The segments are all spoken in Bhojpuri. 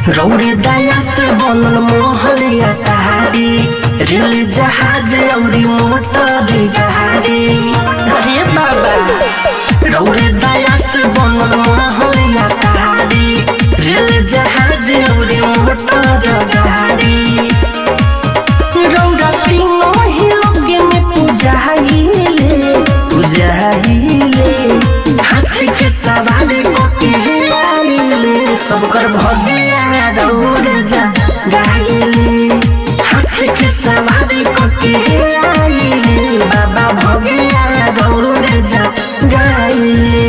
रौरे दया से बनल मोहलिया तारी रेल जहाज औरी मोटर गाड़ी। अरे बाबा रौरे दया से बनल मोहलिया तारी रेल जहाज औरी मोटर गाड़ी। रौरा तीनों ही लोग में पूजाइले हाथ के सवारी सबकर भगिया रौर जा गाइले हाथ के सवारी आइले बाबा भगिया रौर जा गाइले।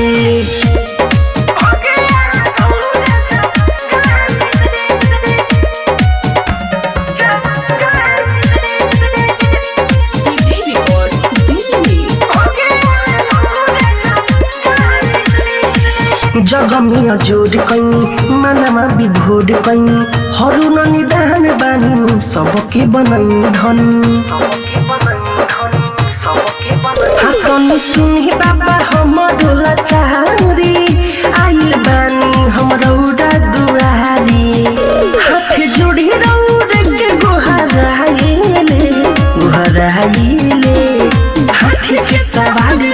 जगमिया जोड़ कैनी मानमा विभोर कैनी हरू न निदान बानी सबके बनई धनी। हाकनी सुनी बाबा हमरो लाचारी आइल बानी हम रौरा दुआरी हाथ जोड़ी रौर के गोहराइले हाथ के सवारी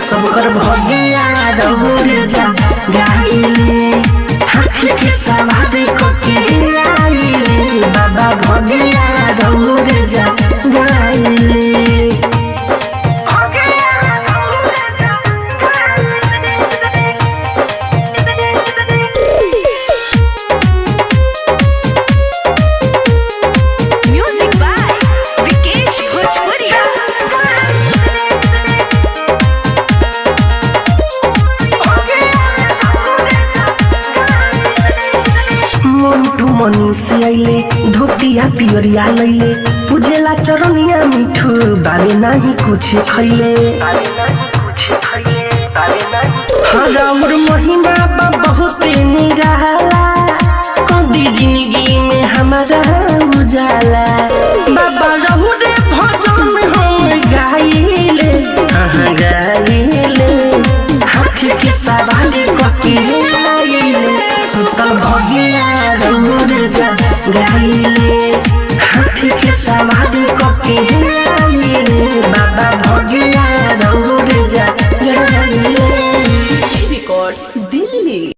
सबकर भगिया रौर जा गाइले हाथ के सवारी आइले बाबा भगिया रौर जा गाइले। मनीष आइले धोतिया पियरिया लैले पूजेला चरनिया मिठू बाबे नहीं कुछ खैले। हराउर महिमा बा बहुत निराला कदी जिंदगी में हमारा उजाला बाबा रहुरे भजन हम गाइले हाथ के सवारी आइले सुतल भगिया रौर जा गाइले हाथ के सवारी आइले बाबा भगिया रौर